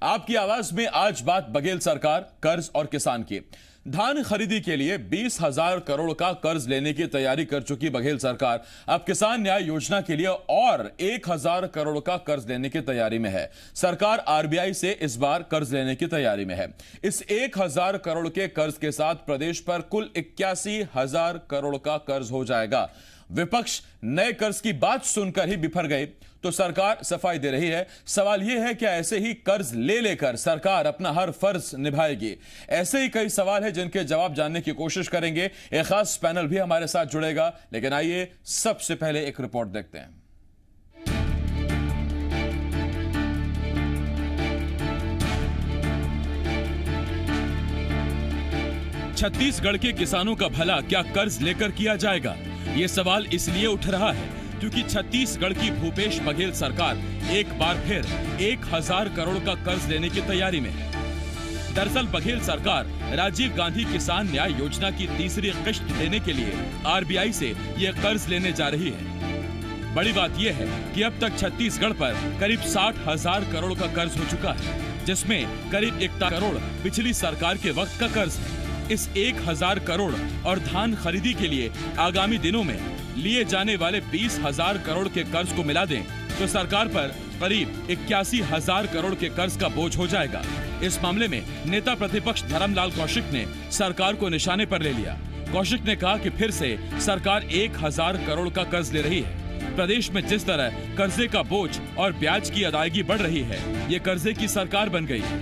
आपकी आवाज में आज बात बघेल सरकार, कर्ज और किसान की। धान खरीदी के लिए 20,000 करोड़ का कर्ज लेने की तैयारी कर चुकी बघेल सरकार अब किसान न्याय योजना के लिए और 1,000 करोड़ का कर्ज लेने की तैयारी में है। सरकार आरबीआई से इस बार कर्ज लेने की तैयारी में है। इस 1,000 करोड़ के कर्ज के साथ प्रदेश पर कुल 81,000 करोड़ का कर्ज हो जाएगा। विपक्ष नए कर्ज की बात सुनकर ही बिफर गए तो सरकार सफाई दे रही है। सवाल यह है कि ऐसे ही कर्ज ले लेकर सरकार अपना हर फर्ज निभाएगी? ऐसे ही कई सवाल हैं जिनके जवाब जानने की कोशिश करेंगे। एक खास पैनल भी हमारे साथ जुड़ेगा, लेकिन आइए सबसे पहले एक रिपोर्ट देखते हैं। छत्तीसगढ़ के किसानों का भला क्या कर्ज लेकर किया जाएगा? ये सवाल इसलिए उठ रहा है क्योंकि छत्तीसगढ़ की भूपेश बघेल सरकार एक बार फिर 1,000 करोड़ का कर्ज लेने की तैयारी में है। दरअसल बघेल सरकार राजीव गांधी किसान न्याय योजना की तीसरी किश्त देने के लिए आरबीआई से यह कर्ज लेने जा रही है। बड़ी बात यह है कि अब तक छत्तीसगढ़ पर करीब 60,000 करोड़ का कर्ज हो चुका है, जिसमें करीब 61 करोड़ पिछली सरकार के वक्त का कर्ज है। इस 1,000 करोड़ और धान खरीदी के लिए आगामी दिनों में लिए जाने वाले 20,000 करोड़ के कर्ज को मिला दें तो सरकार पर करीब 81,000 करोड़ के कर्ज का बोझ हो जाएगा। इस मामले में नेता प्रतिपक्ष धर्मलाल कौशिक ने सरकार को निशाने पर ले लिया। कौशिक ने कहा कि फिर से सरकार 1,000 करोड़ का कर्ज ले रही है। प्रदेश में जिस तरह कर्जे का बोझ और ब्याज की अदायगी बढ़ रही है, ये कर्जे की सरकार बन गई है।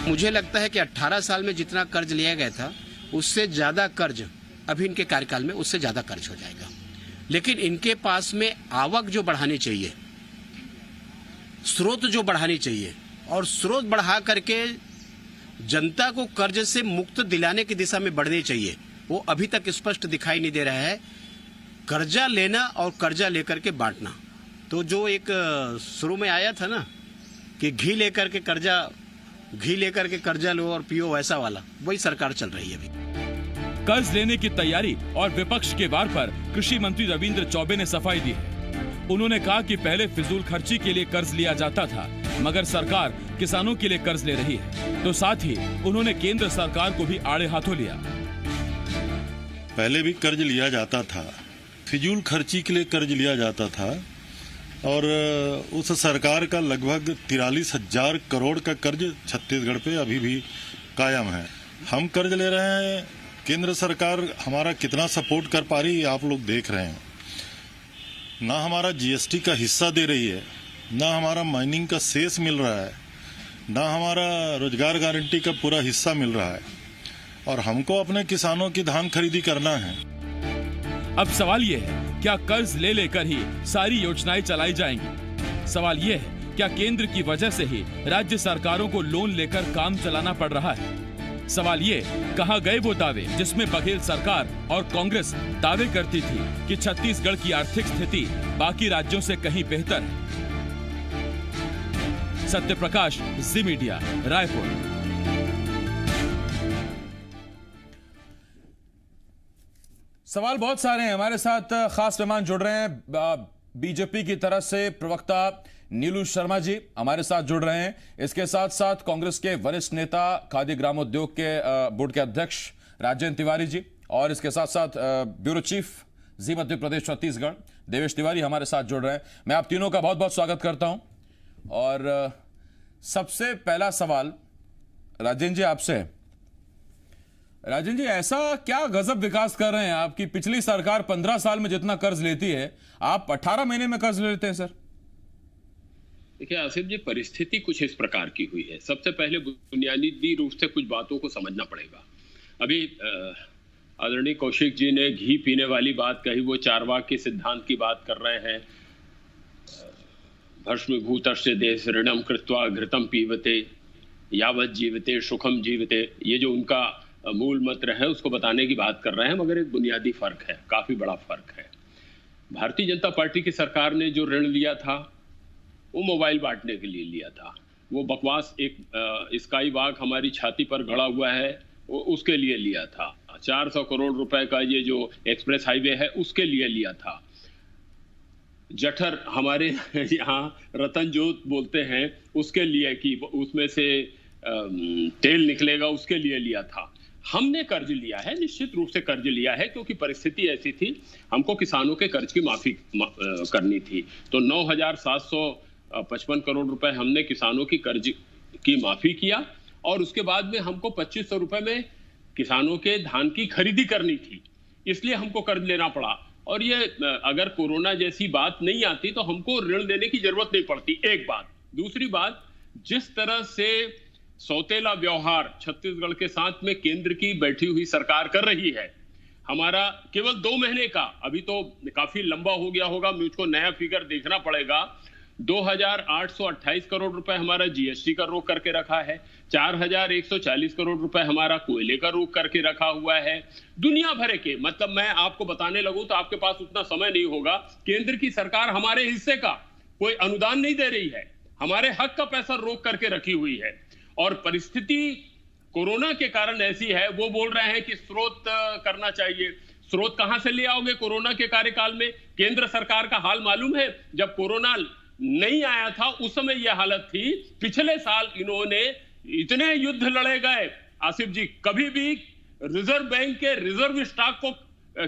मुझे लगता है कि 18 साल में जितना कर्ज लिया गया था उससे ज्यादा कर्ज अभी इनके कार्यकाल में उससे ज्यादा कर्ज हो जाएगा। लेकिन इनके पास में आवक जो बढ़ानी चाहिए, स्रोत जो बढ़ानी चाहिए और स्रोत बढ़ा करके जनता को कर्ज से मुक्त दिलाने की दिशा में बढ़नी चाहिए, वो अभी तक स्पष्ट दिखाई नहीं दे रहा है। कर्जा लेना और कर्जा लेकर के बांटना, तो जो एक शुरू में आया था ना कि घी लेकर के कर्जा लो और पियो, वैसा वाला वही सरकार चल रही है अभी। कर्ज लेने की तैयारी और विपक्ष के वार पर कृषि मंत्री रविंद्र चौबे ने सफाई दी है। उन्होंने कहा कि पहले फिजूल खर्ची के लिए कर्ज लिया जाता था, मगर सरकार किसानों के लिए कर्ज ले रही है। तो साथ ही उन्होंने केंद्र सरकार को भी आड़े हाथों लिया। पहले भी कर्ज लिया जाता था, फिजूल खर्ची के लिए कर्ज लिया जाता था और उस सरकार का लगभग 43,000 करोड़ का कर्ज छत्तीसगढ़ पे अभी भी कायम है। हम कर्ज ले रहे हैं, केंद्र सरकार हमारा कितना सपोर्ट कर पा रही है आप लोग देख रहे हैं। ना हमारा जीएसटी का हिस्सा दे रही है, ना हमारा माइनिंग का सेस मिल रहा है, ना हमारा रोजगार गारंटी का पूरा हिस्सा मिल रहा है, और हमको अपने किसानों की धान खरीदी करना है। अब सवाल ये है, क्या कर्ज ले लेकर ही सारी योजनाएं चलाई जाएंगी? सवाल ये है, क्या केंद्र की वजह से ही राज्य सरकारों को लोन लेकर काम चलाना पड़ रहा है? सवाल ये, कहां गए वो दावे जिसमें बघेल सरकार और कांग्रेस दावे करती थी कि छत्तीसगढ़ की आर्थिक स्थिति बाकी राज्यों से कहीं बेहतर है? सत्य प्रकाश, जी मीडिया, रायपुर। सवाल बहुत सारे हैं। हमारे साथ खास मेहमान जुड़ रहे हैं। बीजेपी की तरफ से प्रवक्ता नीलू शर्मा जी हमारे साथ जुड़ रहे हैं। इसके साथ साथ कांग्रेस के वरिष्ठ नेता, खादी ग्रामोद्योग के बोर्ड के अध्यक्ष राजेंद्र तिवारी जी, और इसके साथ साथ ब्यूरो चीफ जी मध्य प्रदेश छत्तीसगढ़ देवेश तिवारी हमारे साथ जुड़ रहे हैं। मैं आप तीनों का बहुत बहुत स्वागत करता हूं। और सबसे पहला सवाल राजेंद्र जी आपसे। राजेंद्र जी, ऐसा क्या गजब विकास कर रहे हैं आपकी पिछली सरकार 15 साल में जितना कर्ज लेती है, आप 18 महीने में कर्ज ले लेते हैं सर? देखिए आसिफ जी, परिस्थिति कुछ इस प्रकार की हुई है। सबसे पहले बुनियादी रूप से कुछ बातों को समझना पड़ेगा। अभी आदरणीय कौशिक जी ने घी पीने वाली बात कही, वो चारवाक के सिद्धांत की बात कर रहे हैं। भस्मीभूतस्य देश ऋणम कृत्वा घृतम पीवते यावत जीवते सुखम जीवते, ये जो उनका मूल मंत्र है उसको बताने की बात कर रहे हैं। मगर एक बुनियादी फर्क है, काफी बड़ा फर्क है। भारतीय जनता पार्टी की सरकार ने जो ऋण लिया था वो मोबाइल बांटने के लिए लिया था। वो बकवास एक स्काई वॉक हमारी छाती पर गड़ा हुआ है, वो उसके लिए लिया था। 400 करोड़ रुपए का ये जो एक्सप्रेस हाईवे है उसके लिए लिया था। जठर हमारे यहाँ रतन जोत बोलते हैं, उसके लिए कि उसमें से तेल निकलेगा, उसके लिए लिया था। हमने कर्ज लिया है, निश्चित रूप से कर्ज लिया है, क्योंकि परिस्थिति ऐसी थी, हमको किसानों के कर्ज की माफी करनी थी। तो 9,755 करोड़ रुपए हमने किसानों की कर्ज की माफी किया, और उसके बाद में हमको 2,500 रुपए में किसानों के धान की खरीदी करनी थी, इसलिए हमको कर्ज लेना पड़ा। और ये अगर कोरोना जैसी बात नहीं आती तो हमको ऋण लेने की जरूरत नहीं पड़ती, एक बात। दूसरी बात, जिस तरह से सौतेला व्यवहार छत्तीसगढ़ के साथ में केंद्र की बैठी हुई सरकार कर रही है, हमारा केवल 2 महीने का, अभी तो काफी लंबा हो गया होगा, मुझको नया फिगर देखना पड़ेगा, 2,828 करोड़ रुपए हमारा जीएसटी का रोक करके रखा है, 4,140 करोड़ रुपए हमारा कोयले का रोक करके रखा हुआ है। दुनिया भर के, मतलब मैं आपको बताने लगूं तो आपके पास उतना समय नहीं होगा। केंद्र की सरकार हमारे हिस्से का कोई अनुदान नहीं दे रही है, हमारे हक का पैसा रोक करके रखी हुई है। और परिस्थिति कोरोना के कारण ऐसी है, वो बोल रहे हैं कि स्रोत करना चाहिए। स्रोत कहां से ले आओगे कोरोना के कार्यकाल में? केंद्र सरकार का हाल मालूम है, जब कोरोना नहीं आया था उस समय यह हालत थी। पिछले साल इन्होंने इतने युद्ध लड़े गए, आसिफ जी, कभी भी रिजर्व बैंक के रिजर्व स्टॉक को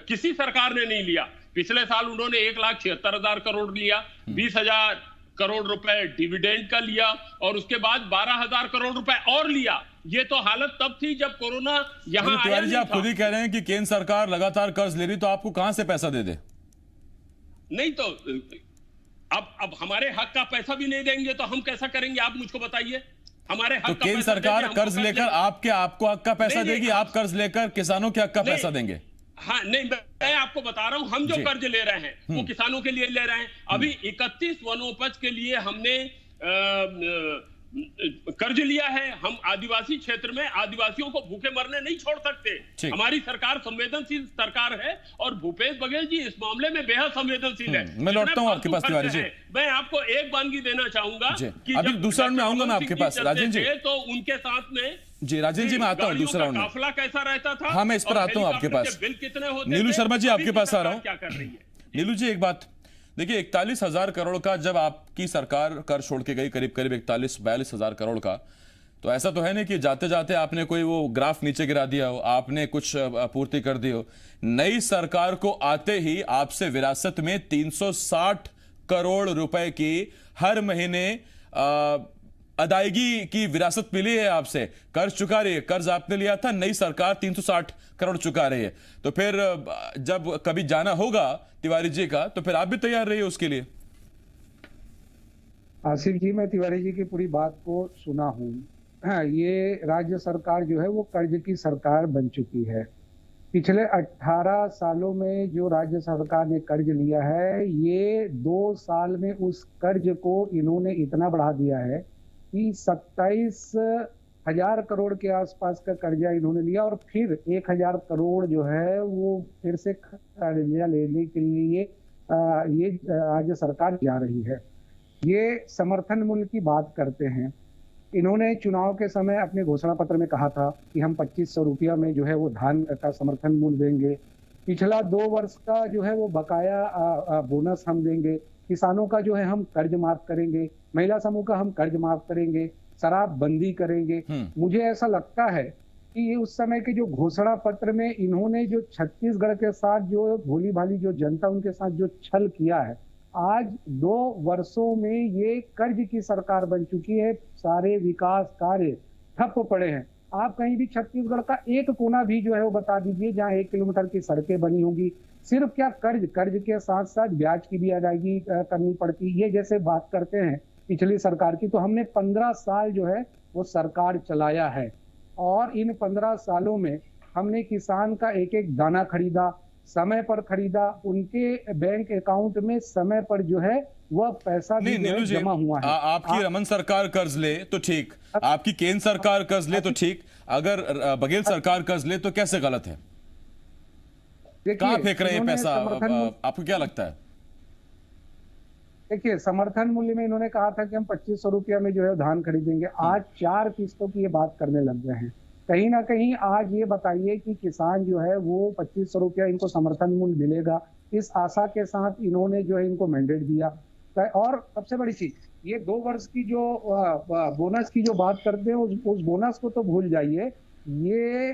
किसी सरकार ने नहीं लिया। पिछले साल उन्होंने 1,76,000 करोड़ लिया, 20,000 करोड़ रुपए डिविडेंड का लिया, और उसके बाद 12,000 करोड़ रुपए और लिया। ये तो हालत तब थी जब कोरोना यहाँ आया तिवारी जी, नहीं आप था। खुद ही कह रहे हैं कि केंद्र सरकार लगातार कर्ज ले रही, तो आपको कहां से पैसा दे दे? नहीं तो अब हमारे हक का पैसा भी नहीं देंगे तो हम कैसा करेंगे, आप मुझको बताइए। हमारे हक तो का केंद्र पैसा सरकार देंगे, कर्ज लेकर आपको हक का पैसा नहीं, देगी, नहीं, आप कर्ज लेकर किसानों के हक का नहीं, पैसा देंगे? हाँ, नहीं, मैं आपको बता रहा हूं, हम जो जी। कर्ज ले रहे हैं वो किसानों के लिए ले रहे हैं। अभी 31 वनोपज के लिए हमने कर्ज लिया है। हम आदिवासी क्षेत्र में आदिवासियों को भूखे मरने नहीं छोड़ सकते। ठीक। हमारी सरकार संवेदनशील सरकार है, और भूपेश बघेल जी इस मामले में बेहद संवेदनशील है। मैं लौटता हूं आपके पास तिवारी जी। मैं आपको एक वानगी देना चाहूंगा कि अभी जब दूसरा राउंड में आऊंगा मैं डॉक्टर आपके मनमोहन पास, सिंह राजेंद्र जी। चलते थे, तो उनके साथ में जी राजेंद्र जी, मैं आता हूं दूसरा राउंड में। काफिला कैसा रहता था? हाँ, मैं इस पर और आता हूं आपके हेलीकॉप्टर पास। के बिल कितने होते नीलू थे? शर्मा जी, अभी आपके की पास आ रहा सरकार हूं। क्या कर रही है? नीलू जी, एक बात देखिए, 41,000 करोड़ का जब आपकी सरकार कर छोड़ के गई, करीब करीब 41-42,000 करोड़ का, तो ऐसा तो है नहीं कि जाते जाते आपने कोई वो ग्राफ नीचे गिरा दिया हो, आपने कुछ आपूर्ति कर दी हो। नई सरकार को आते ही आपसे विरासत में 360 करोड़ रुपए की हर महीने अदायगी की विरासत मिली है आपसे। कर्ज चुका रही है, कर्ज आपने लिया था, नई सरकार 360 करोड़ चुका रही है। तो फिर जब कभी जाना होगा तिवारी जी का, तो फिर आप भी तैयार रहिए उसके लिए। आसिफ जी, मैं तिवारी जी की पूरी बात को सुना हूँ। हाँ, ये राज्य सरकार जो है वो कर्ज की सरकार बन चुकी है। पिछले 18 सालों में जो राज्य सरकार ने कर्ज लिया है, ये 2 साल में उस कर्ज को इन्होंने इतना बढ़ा दिया है कि 27,000 करोड़ के आसपास का कर्जा इन्होंने लिया, और फिर 1,000 करोड़ जो है वो फिर से कर्जा लेने के लिए ये राज्य सरकार जा रही है। ये समर्थन मूल्य की बात करते हैं। इन्होंने चुनाव के समय अपने घोषणा पत्र में कहा था कि हम 2,500 रुपया में जो है वो धान का समर्थन मूल्य देंगे। पिछला 2 वर्ष का जो है वो बकाया बोनस हम देंगे। किसानों का जो है हम कर्ज माफ करेंगे। महिला समूह का हम कर्ज माफ करेंगे। शराब बंदी करेंगे। मुझे ऐसा लगता है कि ये उस समय के जो घोषणा पत्र में इन्होंने जो छत्तीसगढ़ के साथ जो भोली भाली जो जनता उनके साथ जो छल किया है, आज 2 वर्षों में ये कर्ज की सरकार बन चुकी है। सारे विकास कार्य ठप पड़े हैं। आप कहीं भी छत्तीसगढ़ का एक कोना भी जो है वो बता दीजिए जहां 1 किलोमीटर की सड़कें बनी होंगी। सिर्फ क्या कर्ज के साथ साथ ब्याज की भी अदायगी करनी पड़ती है। जैसे बात करते हैं पिछली सरकार की, तो हमने 15 साल जो है वो सरकार चलाया है, और इन 15 सालों में हमने किसान का एक एक दाना खरीदा, समय पर खरीदा, उनके बैंक अकाउंट में समय पर जो है वह पैसा भी जमा हुआ है। आपकी रमन सरकार कर्ज ले तो ठीक, आपकी केंद्र सरकार कर्ज ले तो ठीक, अगर बघेल सरकार कर्ज ले तो कैसे गलत है? कहां फेंक रहे हैं पैसा? आपको क्या लगता है? देखिए, समर्थन मूल्य में इन्होंने कहा था कि हम 2,500 रुपया में जो है धान खरीदेंगे। आज 4 किस्तों की ये बात करने लग गए हैं। कहीं ना कहीं आज ये बताइए कि किसान जो है वो 2,500 रुपया इनको समर्थन मूल्य मिलेगा, इस आशा के साथ इन्होंने जो है इनको मैंडेट दिया। और सबसे बड़ी चीज, ये 2 वर्ष की जो बोनस की जो बात करते हैं, उस बोनस को तो भूल जाइए। ये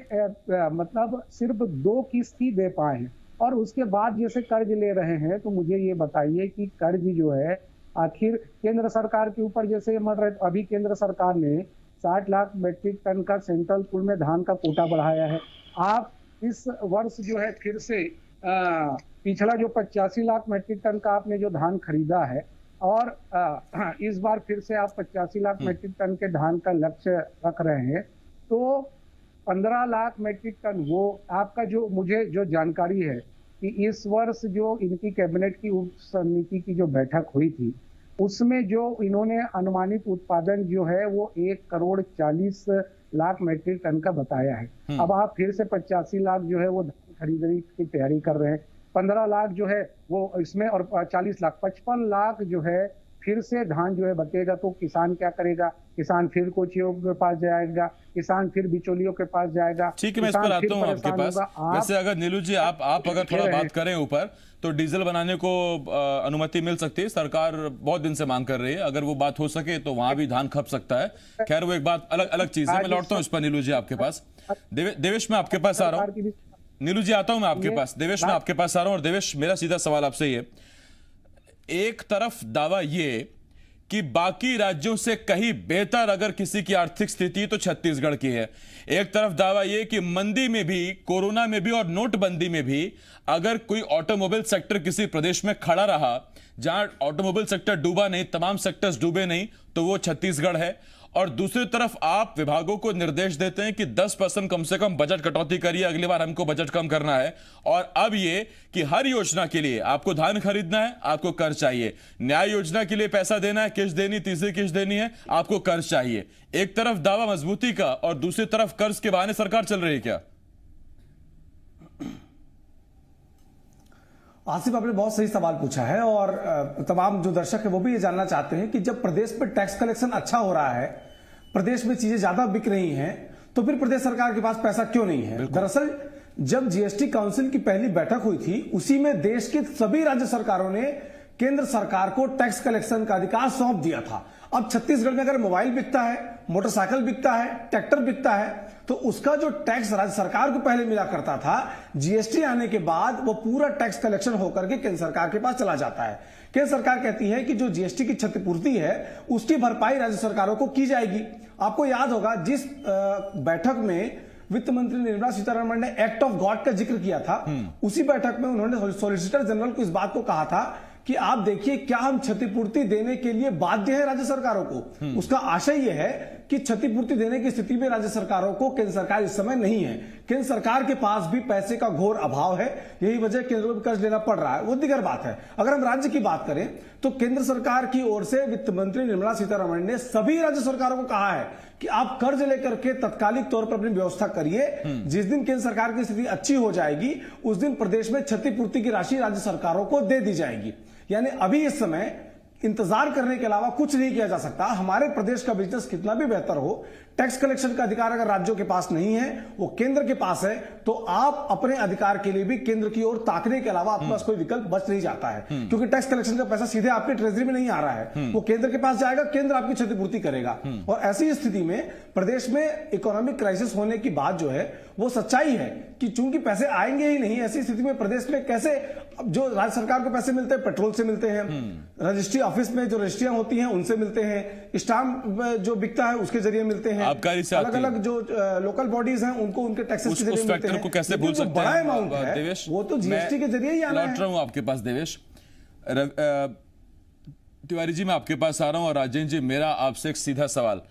मतलब सिर्फ 2 किस्त ही दे पाए हैं, और उसके बाद जैसे कर्ज ले रहे हैं, तो मुझे ये बताइए कि कर्ज जो है आखिर केंद्र सरकार के ऊपर जैसे मर रहे, अभी केंद्र सरकार ने 60 लाख मेट्रिक टन का सेंट्रल पूल में धान का कोटा बढ़ाया है। आप इस वर्ष जो है फिर से पिछला जो 85 लाख मेट्रिक टन का आपने जो धान खरीदा है, और इस बार फिर से आप 85 लाख मेट्रिक टन के धान का लक्ष्य रख रहे हैं, तो 15 लाख मेट्रिक टन वो आपका जो मुझे जो जानकारी है कि इस वर्ष जो इनकी कैबिनेट की उप समिति की जो बैठक हुई थी, उसमें जो इन्होंने अनुमानित उत्पादन जो है वो 1 करोड़ 40 लाख मेट्रिक टन का बताया है। अब आप फिर से 85 लाख जो है वो धान खरीदने की तैयारी कर रहे हैं, 15 लाख जो है वो इसमें, और 40 लाख 55 लाख जो है फिर से धान जो है बचेगा। तो किसान क्या करेगा? किसान फिर कोचियों के पास जाएगा, किसान फिर बिचौलियों के पास जाएगा। ठीक है, मैं इस पर आता हूँ आपके पास। वैसे अगर नीलू जी आप अगर थोड़ा बात करें ऊपर, तो डीजल बनाने को अनुमति मिल सकती है, सरकार बहुत दिन से मांग कर रही है। अगर वो बात हो सके तो वहां भी धान खप सकता है। खैर वो एक बात अलग चीज है। मैं लौटता हूँ इस पर नीलू जी आपके पास। देवेश मैं आपके पास आ रहा हूँ। नीलू जी आता हूं मैं आपके पास। देवेश मैं आपके पास आ रहा हूं। और देवेश, मेरा सीधा सवाल आपसे ये, एक तरफ दावा ये कि बाकी राज्यों से कहीं बेहतर अगर किसी की आर्थिक स्थिति तो छत्तीसगढ़ की है, एक तरफ दावा ये कि मंदी में भी, कोरोना में भी और नोटबंदी में भी अगर कोई ऑटोमोबाइल सेक्टर किसी प्रदेश में खड़ा रहा, जहां ऑटोमोबाइल सेक्टर डूबा नहीं, तमाम सेक्टर्स डूबे नहीं, तो वो छत्तीसगढ़ है। और दूसरी तरफ आप विभागों को निर्देश देते हैं कि 10% कम से कम बजट कटौती करिए, अगली बार हमको बजट कम करना है। और अब ये कि हर योजना के लिए आपको धान खरीदना है, आपको कर्ज चाहिए। न्याय योजना के लिए पैसा देना है, किस्त देनी, तीसरी किस्त देनी है, आपको कर्ज चाहिए। एक तरफ दावा मजबूती का और दूसरी तरफ कर्ज के बहाने सरकार चल रही है क्या? आसिफ, आपने बहुत सही सवाल पूछा है, और तमाम जो दर्शक है वो भी ये जानना चाहते हैं कि जब प्रदेश में टैक्स कलेक्शन अच्छा हो रहा है, प्रदेश में चीजें ज्यादा बिक रही हैं, तो फिर प्रदेश सरकार के पास पैसा क्यों नहीं है? दरअसल जब जीएसटी काउंसिल की पहली बैठक हुई थी, उसी में देश की सभी राज्य सरकारों ने केंद्र सरकार को टैक्स कलेक्शन का अधिकार सौंप दिया था। अब छत्तीसगढ़ में अगर मोबाइल बिकता है, मोटरसाइकिल बिकता है, ट्रैक्टर बिकता है, तो उसका जो टैक्स राज्य सरकार को पहले मिला करता था, जीएसटी आने के बाद वो पूरा टैक्स कलेक्शन होकर के केंद्र सरकार के पास चला जाता है। केंद्र सरकार कहती है कि जो जीएसटी की क्षतिपूर्ति है उसकी भरपाई राज्य सरकारों को की जाएगी। आपको याद होगा जिस बैठक में वित्त मंत्री निर्मला सीतारमण ने एक्ट ऑफ गॉड का जिक्र किया था, उसी बैठक में उन्होंने सॉलिसिटर जनरल को इस बात को कहा था कि आप देखिए क्या हम क्षतिपूर्ति देने के लिए बाध्य है राज्य सरकारों को। उसका आशय यह है कि क्षतिपूर्ति देने की स्थिति में राज्य सरकारों को केंद्र सरकार इस समय नहीं है। केंद्र सरकार के पास भी पैसे का घोर अभाव है, यही वजह केंद्र को कर्ज लेना पड़ रहा है, वो दिगर बात है। अगर हम राज्य की बात करें तो केंद्र सरकार की ओर से वित्त मंत्री निर्मला सीतारमण ने सभी राज्य सरकारों को कहा है कि आप कर्ज लेकर के तत्कालिक तौर पर अपनी व्यवस्था करिए। जिस दिन केंद्र सरकार की स्थिति अच्छी हो जाएगी, उस दिन प्रदेश में क्षतिपूर्ति की राशि राज्य सरकारों को दे दी जाएगी। यानी अभी इस समय इंतजार करने के अलावा कुछ नहीं किया जा सकता। हमारे प्रदेश का बिजनेस कितना भी बेहतर हो, टैक्स कलेक्शन का अधिकार अगर राज्यों के पास नहीं है, वो केंद्र के पास है, तो आप अपने अधिकार के लिए भी केंद्र की ओर ताकने के अलावा आपके पास कोई विकल्प बच नहीं जाता है। क्योंकि टैक्स कलेक्शन का पैसा सीधे आपके ट्रेजरी में नहीं आ रहा है, वो केंद्र के पास जाएगा, केंद्र आपकी क्षतिपूर्ति करेगा। और ऐसी स्थिति में प्रदेश में इकोनॉमिक क्राइसिस होने की बात जो है वो सच्चाई है कि चूंकि पैसे आएंगे ही नहीं, ऐसी स्थिति में प्रदेश में कैसे, जो राज्य सरकार को पैसे मिलते हैं पेट्रोल से मिलते हैं, रजिस्ट्री ऑफिस में जो रजिस्ट्रियां होती हैं उनसे मिलते हैं, स्टाम्प जो बिकता है उसके जरिए मिलते हैं, अलग अलग जो लोकल बॉडीज हैं उनको उनके टैक्सेस के जरिए मिलते हैं। को कैसे भूल सकते बड़ा अमाउंट है देवेश, वो तो जीएसटी के जरिए ही आना है। लौट रहा हूं आपके पास देवेश। तिवारी जी मैं आपके पास आ रहा हूं, और राजेंद्र जी मेरा आपसे एक सीधा सवाल।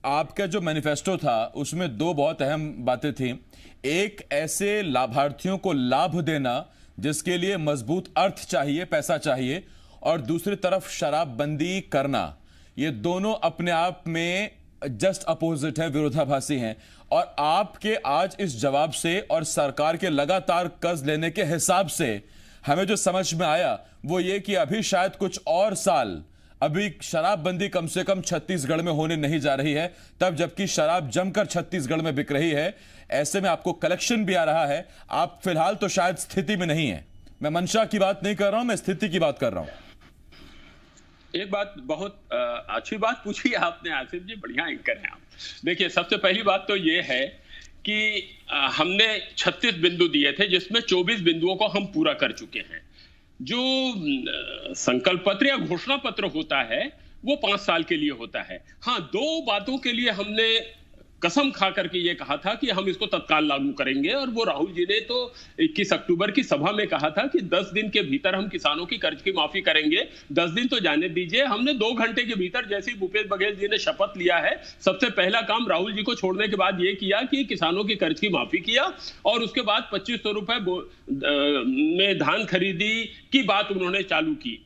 आपका जो मैनिफेस्टो था उसमें 2 बहुत अहम बातें थी। एक, ऐसे लाभार्थियों को लाभ देना जिसके लिए मजबूत अर्थ चाहिए, पैसा चाहिए, और दूसरी तरफ शराबबंदी करना। ये दोनों अपने आप में जस्ट अपोजिट है, विरोधाभासी हैं। और आपके आज इस जवाब से और सरकार के लगातार कर्ज लेने के हिसाब से हमें जो समझ में आया वो ये कि अभी शायद कुछ और साल अभी शराबबंदी कम से कम छत्तीसगढ़ में होने नहीं जा रही है, तब जबकि शराब जमकर छत्तीसगढ़ में बिक रही है। ऐसे में आपको कलेक्शन भी आ रहा है, आप फिलहाल तो शायद स्थिति में नहीं है, मैं मंशा की बात नहीं कर रहा हूं, मैं स्थिति की बात कर रहा हूं। एक बात बहुत अच्छी बात पूछी आपने आसिफ जी, बढ़िया एंकर हैं आप। देखिए, सबसे पहली बात तो ये है कि हमने 36 बिंदु दिए थे, जिसमें 24 बिंदुओं को हम पूरा कर चुके हैं। जो संकल्प पत्र या घोषणा पत्र होता है वो 5 साल के लिए होता है। हाँ, 2 बातों के लिए हमने कसम खा करके ये कहा था कि हम इसको तत्काल लागू करेंगे, और वो राहुल जी ने तो 21 अक्टूबर की सभा में कहा था कि 10 दिन के भीतर हम किसानों की कर्ज की माफी करेंगे। 10 दिन तो जाने दीजिए, हमने 2 घंटे के भीतर, जैसे भूपेश बघेल जी ने शपथ लिया है, सबसे पहला काम राहुल जी को छोड़ने के बाद ये किया कि किसानों की कर्ज की माफी किया, और उसके बाद 2500 रुपए में धान खरीदी की बात उन्होंने चालू की।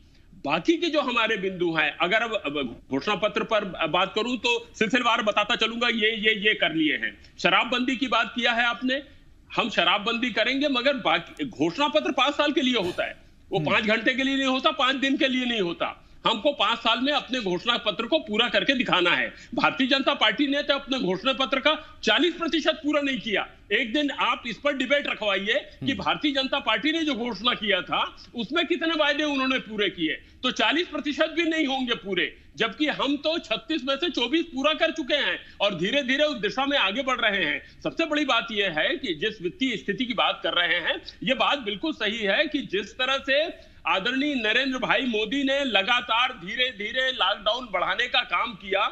बाकी के जो हमारे बिंदु हैं, अगर अब घोषणा पत्र पर बात करूं तो सिलसिलेवार बताता चलूंगा, ये कर लिए हैं। शराबबंदी की बात किया है आपने, हम शराबबंदी करेंगे, मगर बाकी घोषणा पत्र 5 साल के लिए होता है, वो 5 घंटे के लिए नहीं होता, 5 दिन के लिए नहीं होता। हमको 5 साल में अपने घोषणा पत्र को पूरा करके दिखाना है। भारतीय जनता पार्टी ने तो अपने घोषणा पत्र का 40% पूरा नहीं किया। एक दिन आप इस पर डिबेट रखवाइए कि भारतीय जनता पार्टी ने जो घोषणा किया था उसमें कितने वायदे उन्होंने पूरे किए, तो 40% भी नहीं होंगे पूरे, जबकि हम तो 36 में से 24 पूरा कर चुके हैं और धीरे धीरे उस दिशा में आगे बढ़ रहे हैं। सबसे बड़ी बात यह है कि जिस वित्तीय स्थिति की बात कर रहे हैं, यह बात बिल्कुल सही है कि जिस तरह से आदरणीय नरेंद्र भाई मोदी ने लगातार धीरे धीरे लॉकडाउन बढ़ाने का काम किया,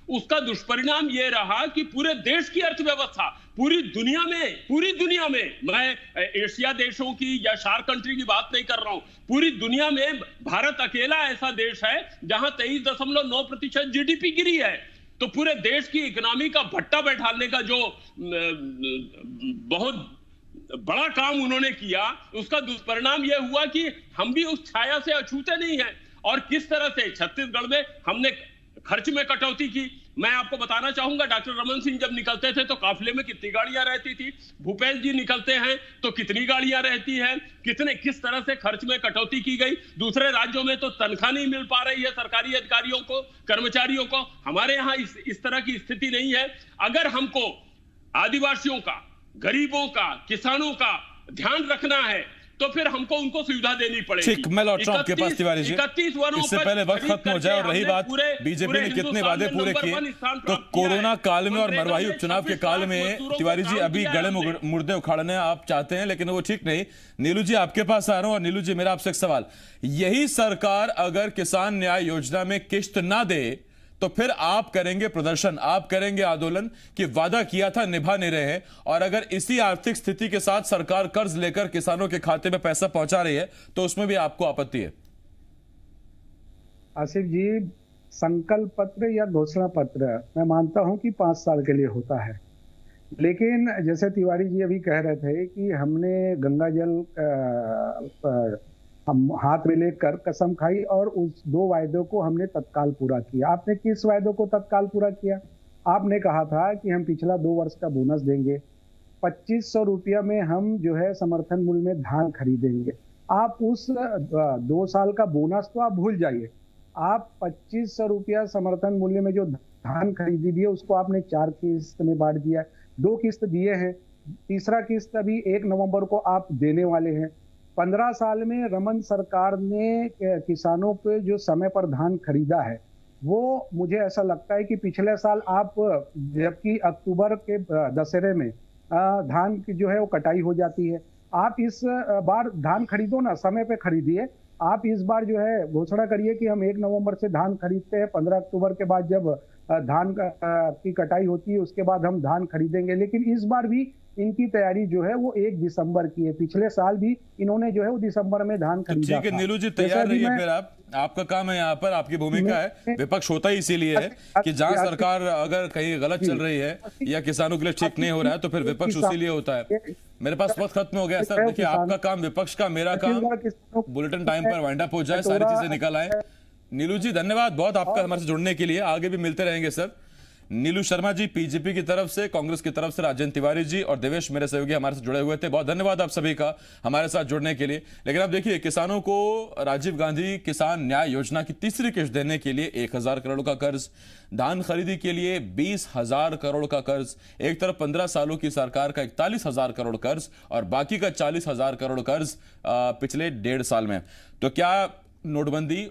उसका दुष्परिणाम यह रहा कि पूरे देश की अर्थव्यवस्था, पूरी दुनिया में, मैं एशिया देशों की या शार्क कंट्री की बात नहीं कर रहा हूं, पूरी दुनिया में भारत अकेला ऐसा देश है जहां 23.9% जीडीपी गिरी है। तो पूरे देश की इकोनॉमी का भट्टा बैठाने का जो बहुत बड़ा काम उन्होंने किया, उसका दुष्परिणाम यह हुआ कि हम भी उस छाया से अछूते नहीं हैं। और किस तरह से छत्तीसगढ़ में हमने खर्च में कटौती की, मैं आपको बताना चाहूंगा। डॉक्टर रमन सिंह जब निकलते थे तो काफिले में कितनी गाड़ियां रहती थी, भूपेश जी निकलते हैं तो कितनी गाड़ियां रहती हैं, किस तरह से खर्च में कटौती की गई। दूसरे राज्यों में तो तनख्वाह नहीं मिल पा रही है सरकारी अधिकारियों को, कर्मचारियों को, हमारे यहाँ इस तरह की स्थिति नहीं है। अगर हमको आदिवासियों का, गरीबों का, किसानों का ध्यान रखना है तो फिर हमको उनको सुविधा देनी पड़ेगी। ठीक, मैं लौट रहा हूं आपके पास तिवारी जी। 31 वनों इससे पहले वक्त खत्म हो जाए, और रही बात बीजेपी ने कितने वादे पूरे किए, तो कोरोना काल में और मरवाही उपचुनाव के काल में तिवारी जी अभी गड़े मुर्दे उखाड़ने आप चाहते हैं, लेकिन वो ठीक नहीं। नीलू जी आपके पास आ रहा हूं, और नीलू जी मेरा आपसे एक सवाल, यही सरकार अगर किसान न्याय योजना में किश्त ना दे तो फिर आप करेंगे प्रदर्शन, आप करेंगे आंदोलन कि वादा किया था निभा नहीं रहे हैं, और अगर इसी आर्थिक स्थिति के साथ सरकार कर्ज लेकर किसानों के खाते में पैसा पहुंचा रही है तो उसमें भी आपको आपत्ति है? आसिफ जी, संकल्प पत्र या घोषणा पत्र मैं मानता हूं कि 5 साल के लिए होता है, लेकिन जैसे तिवारी जी अभी कह रहे थे कि हमने गंगा जल हम हाथ में लेकर कसम खाई और उस 2 वायदों को हमने तत्काल पूरा किया। आपने किस वायदों को तत्काल पूरा किया? आपने कहा था कि हम पिछला 2 वर्ष का बोनस देंगे, 2500 रुपया में हम जो है समर्थन मूल्य में धान खरीदेंगे। आप उस 2 साल का बोनस तो आप भूल जाइए, आप 2500 रुपया समर्थन मूल्य में जो धान खरीदी दिए उसको आपने 4 किस्त में बांट दिया। 2 किस्त दिए हैं, तीसरा किस्त अभी 1 नवंबर को आप देने वाले हैं। 15 साल में रमन सरकार ने किसानों पे जो समय पर धान खरीदा है, वो मुझे ऐसा लगता है कि पिछले साल आप, जबकि अक्टूबर के दशहरे में धान की जो है वो कटाई हो जाती है, आप इस बार धान खरीदो ना, समय पे खरीदिए। आप इस बार जो है घोषणा करिए कि हम 1 नवंबर से धान खरीदते हैं, 15 अक्टूबर के बाद जब धान की कटाई होती है उसके बाद हम धान खरीदेंगे। लेकिन इस बार भी इनकी तैयारी जो है वो 1 दिसंबर की है। पिछले साल भी इन्होंने जो है वो दिसंबर में धान खरीदा। ठीक है नीलू जी, तैयार रहिए फिर आपका काम है, यहाँ पर आपकी भूमिका है। विपक्ष होता ही इसीलिए है कि जहां सरकार अगर कहीं गलत चल रही है या किसानों के लिए ठीक नहीं हो रहा है तो फिर विपक्ष उसीलिए होता है। मेरे पास वक्त खत्म हो गया सर। देखिए, आपका काम विपक्ष का, मेरा काम बुलेटिन टाइम पर वाइंड अप हो जाए, सारी चीजें निकल आए। नीलू जी धन्यवाद बहुत आपका हमारे से जुड़ने के लिए, आगे भी मिलते रहेंगे सर। नीलू शर्मा जी पीजीपी की तरफ से, कांग्रेस की तरफ से राजेंद्र तिवारी जी और देवेश मेरे सहयोगी हमारे साथ जुड़े हुए थे। बहुत धन्यवाद आप सभी का हमारे साथ जुड़ने के लिए। लेकिन अब देखिए, किसानों को राजीव गांधी किसान न्याय योजना की तीसरी किश्त देने के लिए 1000 करोड़ का कर्ज, धान खरीदी के लिए 20,000 करोड़ का कर्ज, एक तरफ 15 सालों की सरकार का 41,000 करोड़ कर्ज और बाकी का 40,000 करोड़ कर्ज पिछले 1.5 साल में। तो क्या नोटबंदी,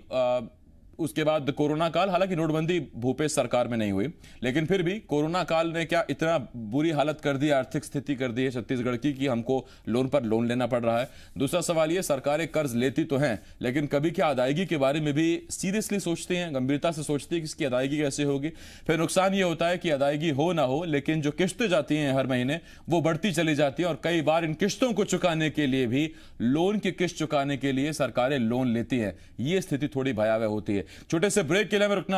उसके बाद कोरोना काल, हालांकि नोटबंदी भूपेश सरकार में नहीं हुई, लेकिन फिर भी कोरोना काल ने क्या इतना बुरी हालत कर दी, आर्थिक स्थिति कर दी है छत्तीसगढ़ की कि हमको लोन पर लोन लेना पड़ रहा है। दूसरा सवाल ये, सरकारें कर्ज लेती तो हैं, लेकिन कभी क्या अदायगी के बारे में भी सीरियसली सोचती हैं, गंभीरता से सोचती है कि इसकी अदायगी कैसे होगी। फिर नुकसान ये होता है कि अदायगी हो ना हो, लेकिन जो किश्तें जाती हैं हर महीने वो बढ़ती चली जाती है और कई बार इन किश्तों को चुकाने के लिए भी, लोन की किश्त चुकाने के लिए सरकारें लोन लेती हैं। ये स्थिति थोड़ी भयावह होती है। छोटे से ब्रेक के लिए हमें रुकना